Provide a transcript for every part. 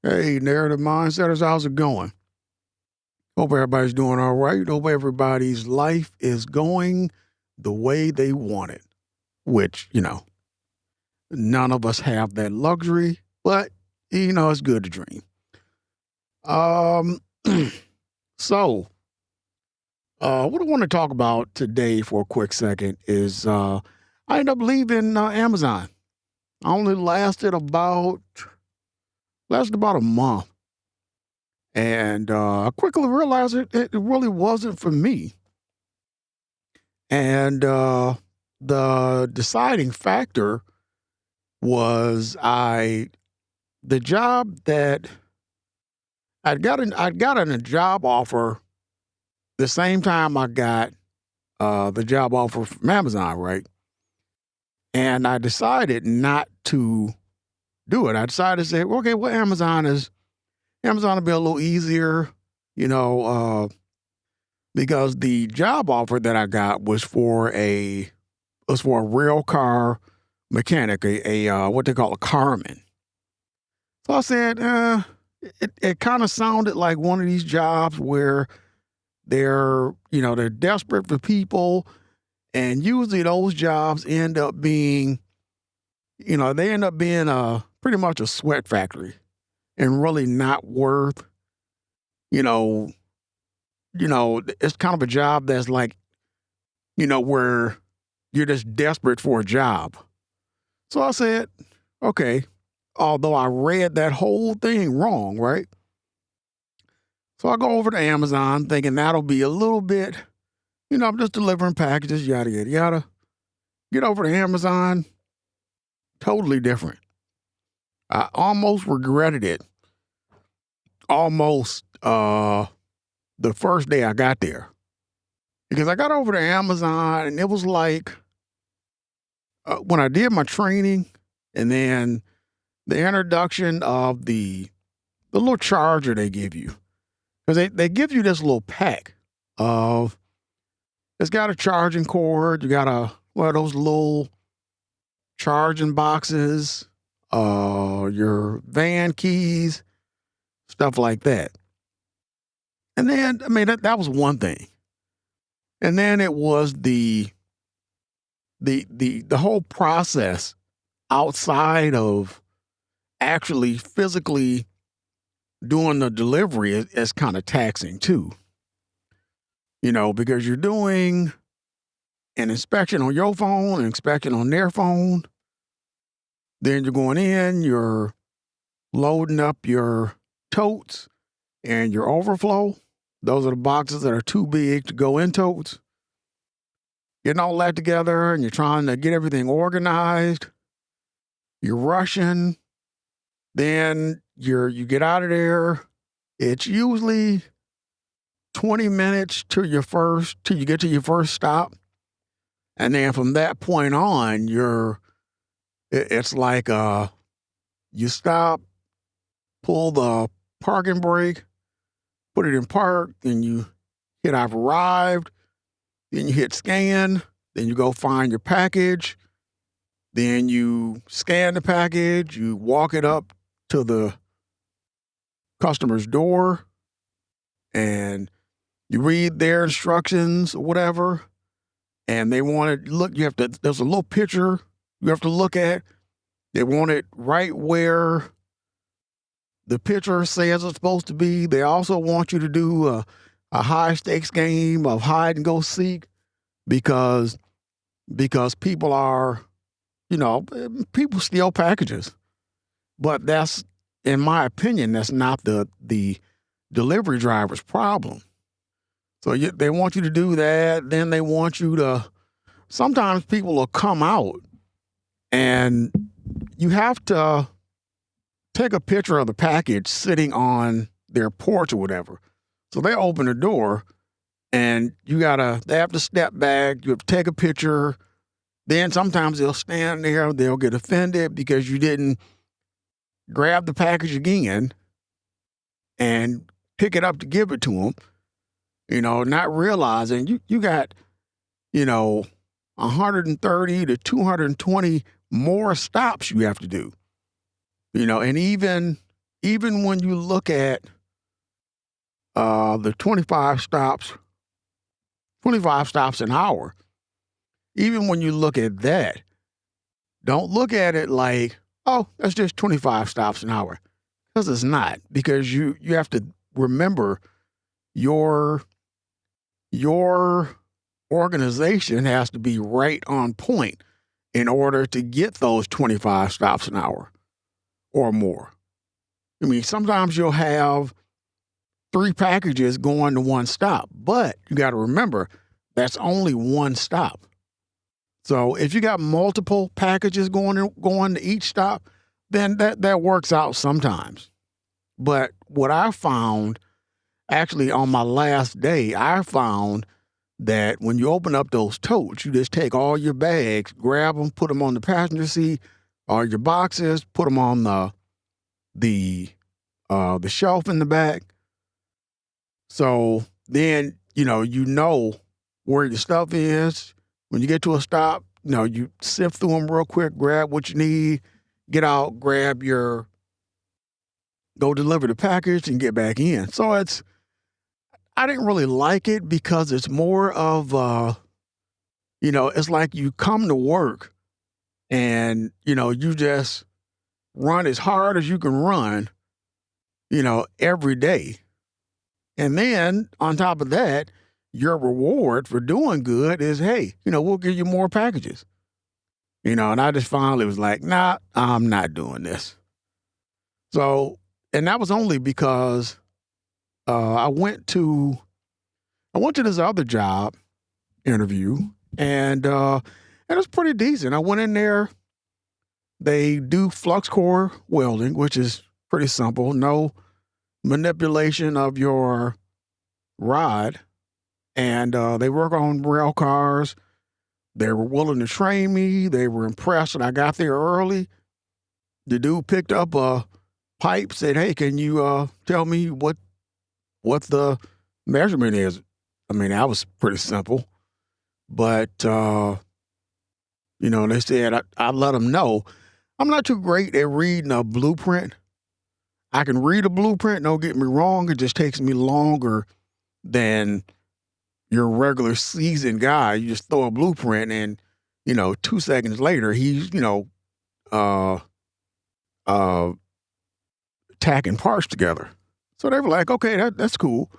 Hey, Narrative Mindsetters, how's it going? Hope everybody's doing all right. Hope everybody's life is going the way they want it, which, none of us have that luxury, but, it's good to dream. Um, so, what I want to talk about today for a quick second is I ended up leaving Amazon. I only lasted about a month. And I quickly realized it really wasn't for me. And the deciding factor was the job that I'd gotten a job offer the same time I got the job offer from Amazon, right? And I decided not to do it. I decided to say, okay, well, Amazon will be a little easier, you know, because the job offer that I got was for a rail car mechanic, a what they call a carman. So I said, it kind of sounded like one of these jobs where they're desperate for people, and usually those jobs end up being, pretty much a sweat factory, and really not worth, you know, it's kind of a job that's like, where you're just desperate for a job. So I said, okay, although I read that whole thing wrong, right? So I go over to Amazon thinking that'll be a little bit, I'm just delivering packages, yada, yada, yada. Get over to Amazon, totally different. I almost regretted it. Almost the first day I got there. Because I got over to Amazon and it was like when I did my training and then the introduction of the little charger they give you. Because they give you this little pack of, it's got a charging cord, you got one of those little charging boxes, your van keys, stuff like that. And then, that was one thing. And then it was the whole process outside of actually physically doing the delivery is kind of taxing too. Because you're doing an inspection on your phone, an inspection on their phone. Then you're going in, you're loading up your totes and your overflow. Those are the boxes that are too big to go in totes. Getting all that together and you're trying to get everything organized. You're rushing. Then you get out of there. It's usually 20 minutes till you get to your first stop. And then from that point on, it's like you stop, pull the parking brake, put it in park, then you hit I've arrived, then you hit scan, then you go find your package, then you scan the package, you walk it up to the customer's door, and you read their instructions or whatever, and they want to look, there's a little picture you have to look at. They want it right where the picture says it's supposed to be. They also want you to do a high stakes game of hide and go seek because people are, people steal packages. But that's, in my opinion, that's not the delivery driver's problem. So they want you to do that. Then they want you to, sometimes people will come out and you have to take a picture of the package sitting on their porch or whatever. So they open the door and they have to step back. You have to take a picture. Then sometimes they'll stand there. They'll get offended because you didn't grab the package again and pick it up to give it to them. Not realizing you got, 130 to 220 more stops you have to do. And even even when you look at the 25 stops an hour, even when you look at that, don't look at it like, oh, that's just 25 stops an hour. Because it's not. Because you have to remember your organization has to be right on point in order to get those 25 stops an hour or more. I mean, sometimes you'll have 3 packages going to one stop, but you got to remember that's only one stop. So if you got multiple packages going to each stop, then that works out sometimes. But what I found, actually on my last day, I found that when you open up those totes, you just take all your bags, grab them, put them on the passenger seat, or your boxes, put them on the shelf in the back. So then, you know where your stuff is. When you get to a stop, you sift through them real quick, grab what you need, get out, go deliver the package and get back in. So I didn't really like it because it's more of, it's like you come to work and, you just run as hard as you can run, every day. And then on top of that, your reward for doing good is, hey, we'll give you more packages. And I just finally was like, nah, I'm not doing this. So, and that was only because I went to this other job interview and it was pretty decent. I went in there. They do flux core welding, which is pretty simple. No manipulation of your rod. And they work on rail cars. They were willing to train me. They were impressed that I got there early. The dude picked up a pipe, said, hey, can you tell me what the measurement is? I mean, that was pretty simple. But, they said I let them know. I'm not too great at reading a blueprint. I can read a blueprint, don't get me wrong. It just takes me longer than your regular seasoned guy. You just throw a blueprint and, 2 seconds later, he's, tacking parts together. So they were like, okay, that's cool.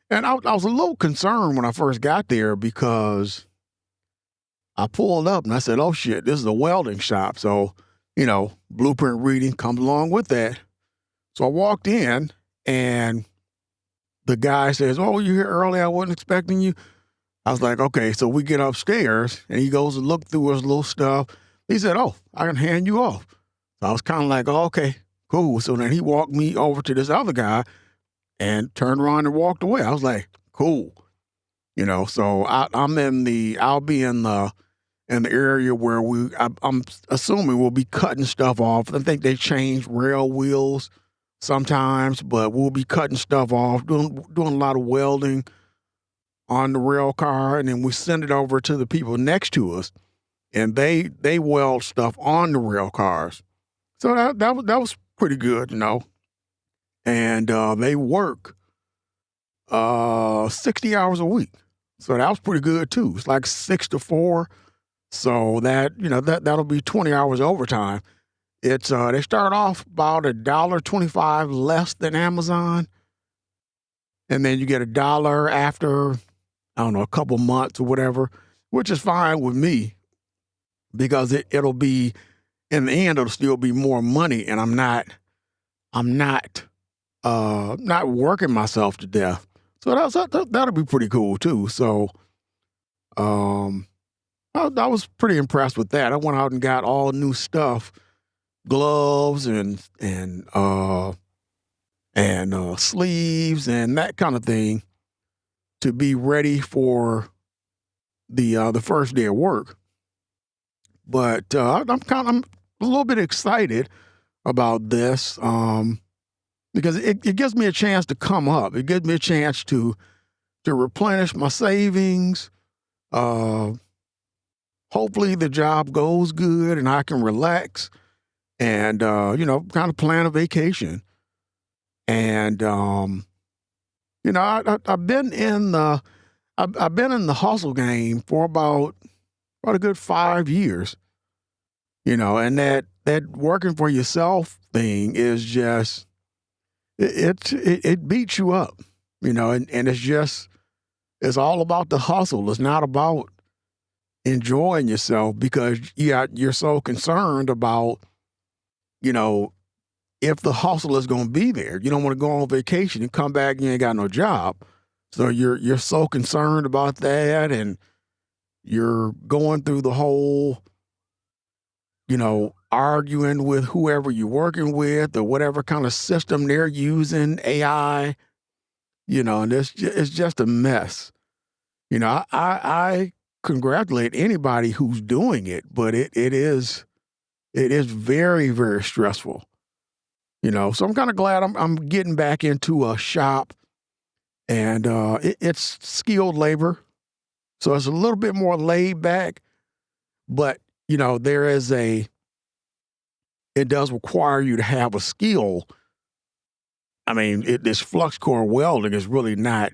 And I was a little concerned when I first got there because I pulled up and I said, oh shit, this is a welding shop. So, blueprint reading comes along with that. So I walked in and the guy says, oh, you here early? I wasn't expecting you. I was like, okay. So we get upstairs and he goes to look through his little stuff. He said, oh, I can hand you off. So I was kind of like, oh, okay, cool. So then he walked me over to this other guy and turned around and walked away. I was like, cool. So I'll be in the area where I'm assuming we'll be cutting stuff off. I think they change rail wheels sometimes, but we'll be cutting stuff off, doing a lot of welding on the rail car, and then we send it over to the people next to us, and they weld stuff on the rail cars. So that was pretty good, And they work 60 hours a week, so that was pretty good too. It's like 6 to 4, so that'll be 20 hours overtime. It's they start off about $1.25 less than Amazon, and then you get $1 after, I don't know, a couple months or whatever, which is fine with me because it'll be, in the end, it'll still be more money, and I'm not working myself to death. So that'll be pretty cool too. So, I was pretty impressed with that. I went out and got all new stuff. Gloves and sleeves and that kind of thing to be ready for the first day of work. But I'm a little bit excited about this because it gives me a chance to come up. It gives me a chance to replenish my savings. Hopefully the job goes good and I can relax. And, kind of plan a vacation. And I've been in the I've been in the hustle game for about a good 5 years. And that working for yourself thing is just it beats you up. And it's all about the hustle. It's not about enjoying yourself because you're so concerned about, if the hustle is going to be there. You don't want to go on vacation and come back and you ain't got no job. So you're so concerned about that, and you're going through the whole, arguing with whoever you're working with or whatever kind of system they're using, AI, and it's just a mess. I congratulate anybody who's doing it, but it is very, very stressful. So I'm kind of glad I'm getting back into a shop, and it's skilled labor, so it's a little bit more laid back. But it does require you to have a skill. I mean, this flux core welding is really not.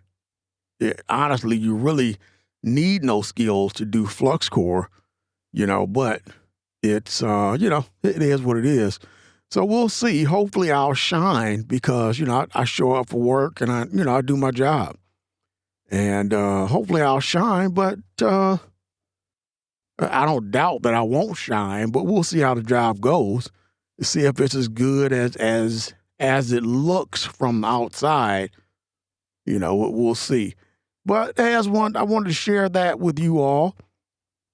Honestly, you really need no skills to do flux core, But it's it is what it is. So we'll see. Hopefully I'll shine because, I show up for work and I do my job. And hopefully I'll shine, but I don't doubt that I won't shine, but we'll see how the job goes. See if it's as good as it looks from outside. We'll see. But I wanted to share that with you all.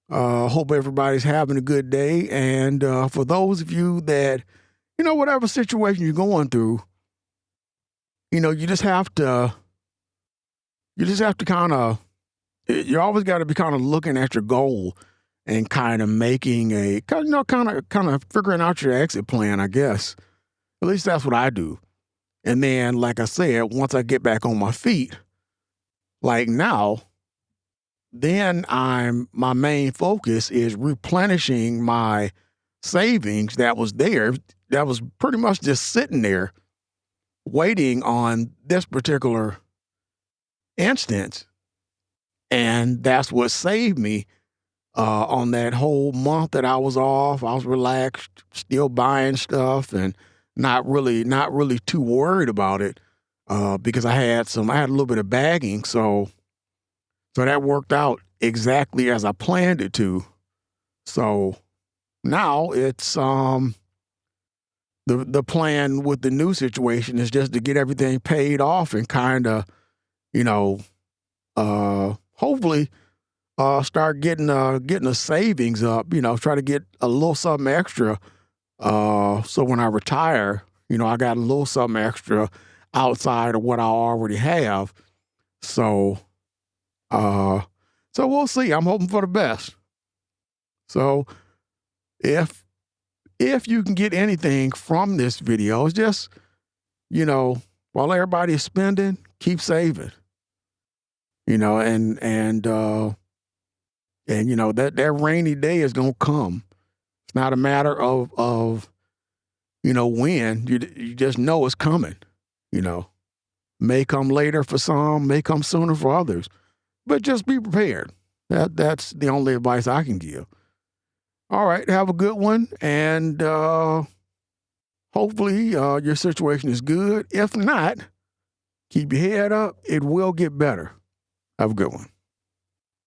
Hope everybody's having a good day. And for those of you that, whatever situation you're going through, you just have to kind of, you always got to be kind of looking at your goal and kind of making kind of figuring out your exit plan, I guess. At least that's what I do. And then, like I said, once I get back on my feet, like now, then my main focus is replenishing my savings that was there, that was pretty much just sitting there waiting on this particular instance. And that's what saved me on that whole month that I was off. I was relaxed, still buying stuff and not really too worried about it because I had a little bit of bagging. So that worked out exactly as I planned it to. So now it's the plan with the new situation is just to get everything paid off and kind of, hopefully start getting the savings up, try to get a little something extra. So when I retire, I got a little something extra outside of what I already have. So we'll see. I'm hoping for the best. So if you can get anything from this video, it's just, while everybody is spending, keep saving, and that rainy day is going to come. It's not a matter of when. You just know it's coming. May come later for some, may come sooner for others. But just be prepared. That's the only advice I can give. All right, have a good one, and hopefully your situation is good. If not, keep your head up. It will get better. Have a good one.